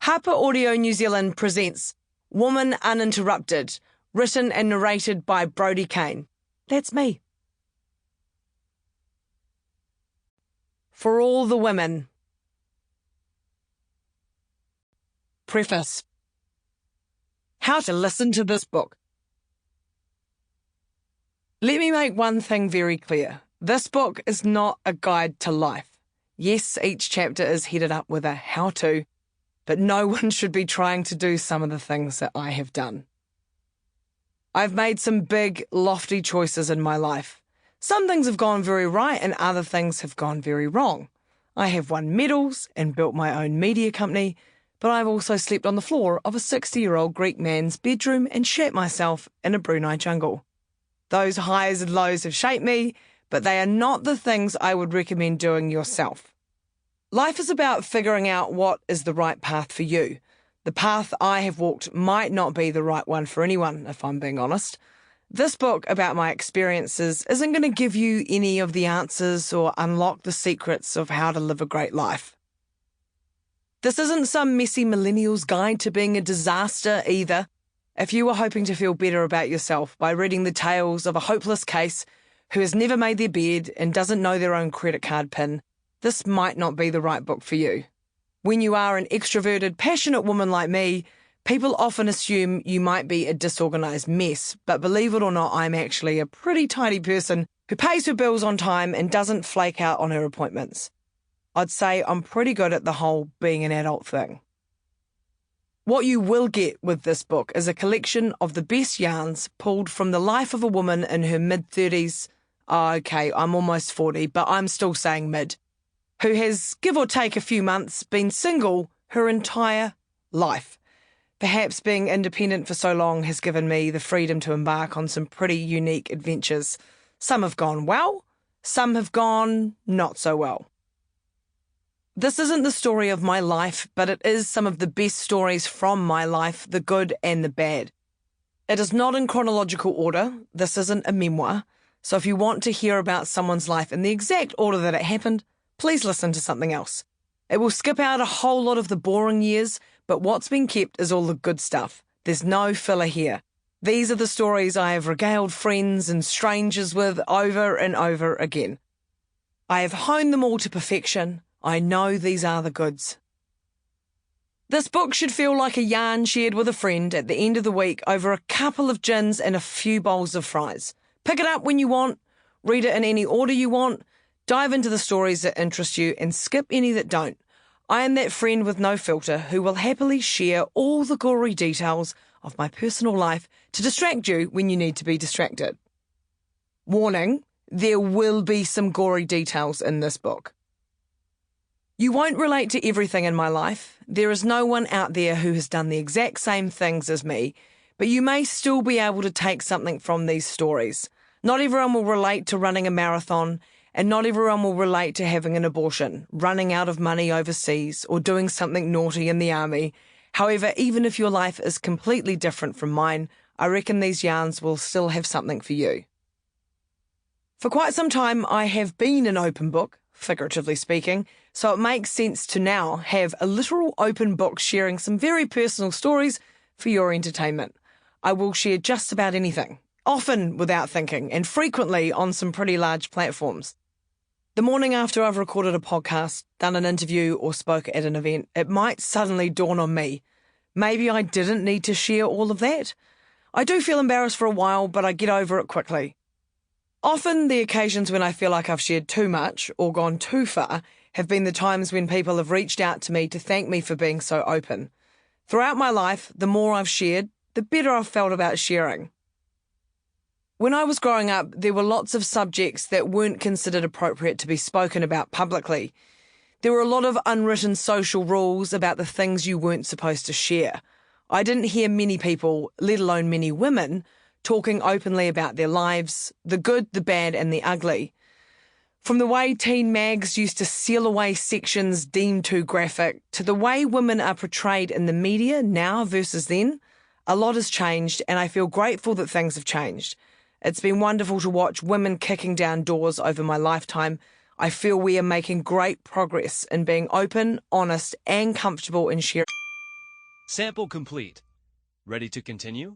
HarperAudio New Zealand presents Woman Uninterrupted, written and narrated by Brodie Kane. That's me. For all the women. Preface. How to listen to this book. Let me make one thing very clear. This book is not a guide to life. Yes, each chapter is headed up with a how-to, but no one should be trying to do some of the things that I have done. I've made some big, lofty choices in my life. Some things have gone very right and other things have gone very wrong. I have won medals and built my own media company, but I've also slept on the floor of a 60-year-old Greek man's bedroom and shat myself in a Brunei jungle. Those highs and lows have shaped me, but they are not the things I would recommend doing yourself. Life is about figuring out what is the right path for you. The path I have walked might not be the right one for anyone, if I'm being honest. This book about my experiences isn't going to give you any of the answers or unlock the secrets of how to live a great life. This isn't some messy millennial's guide to being a disaster either. If you were hoping to feel better about yourself by reading the tales of a hopeless case who has never made their bed and doesn't know their own credit card PIN, this might not be the right book for you. When you are an extroverted, passionate woman like me, people often assume you might be a disorganised mess, but believe it or not, I'm actually a pretty tidy person who pays her bills on time and doesn't flake out on her appointments. I'd say I'm pretty good at the whole being an adult thing. What you will get with this book is a collection of the best yarns pulled from the life of a woman in her mid-30s. Oh, okay, I'm almost 40, but I'm still saying mid. Who has, give or take a few months, been single her entire life. Perhaps being independent for so long has given me the freedom to embark on some pretty unique adventures. Some have gone well, some have gone not so well. This isn't the story of my life, but it is some of the best stories from my life, the good and the bad. It is not in chronological order. This isn't a memoir. So if you want to hear about someone's life in the exact order that it happened, please listen to something else. It will skip out a whole lot of the boring years, but what's been kept is all the good stuff. There's no filler here. These are the stories I have regaled friends and strangers with over and over again. I have honed them all to perfection. I know these are the goods. This book should feel like a yarn shared with a friend at the end of the week over a couple of gins and a few bowls of fries. Pick it up when you want, read it in any order you want, dive into the stories that interest you and skip any that don't. I am that friend with no filter who will happily share all the gory details of my personal life to distract you when you need to be distracted. Warning, there will be some gory details in this book. You won't relate to everything in my life. There is no one out there who has done the exact same things as me, but you may still be able to take something from these stories. Not everyone will relate to running a marathon, and not everyone will relate to having an abortion, running out of money overseas, or doing something naughty in the army. However, even if your life is completely different from mine, I reckon these yarns will still have something for you. For quite some time, I have been an open book, figuratively speaking, so it makes sense to now have a literal open book sharing some very personal stories for your entertainment. I will share just about anything, often without thinking, and frequently on some pretty large platforms. The morning after I've recorded a podcast, done an interview, or spoke at an event, it might suddenly dawn on me. Maybe I didn't need to share all of that. I do feel embarrassed for a while, but I get over it quickly. Often the occasions when I feel like I've shared too much or gone too far have been the times when people have reached out to me to thank me for being so open. Throughout my life, the more I've shared, the better I've felt about sharing. When I was growing up, there were lots of subjects that weren't considered appropriate to be spoken about publicly. There were a lot of unwritten social rules about the things you weren't supposed to share. I didn't hear many people, let alone many women, talking openly about their lives, the good, the bad, and the ugly. From the way teen mags used to seal away sections deemed too graphic, to the way women are portrayed in the media now versus then, a lot has changed, and I feel grateful that things have changed. It's been wonderful to watch women kicking down doors over my lifetime. I feel we are making great progress in being open, honest, and comfortable in sharing. Sample complete. Ready to continue?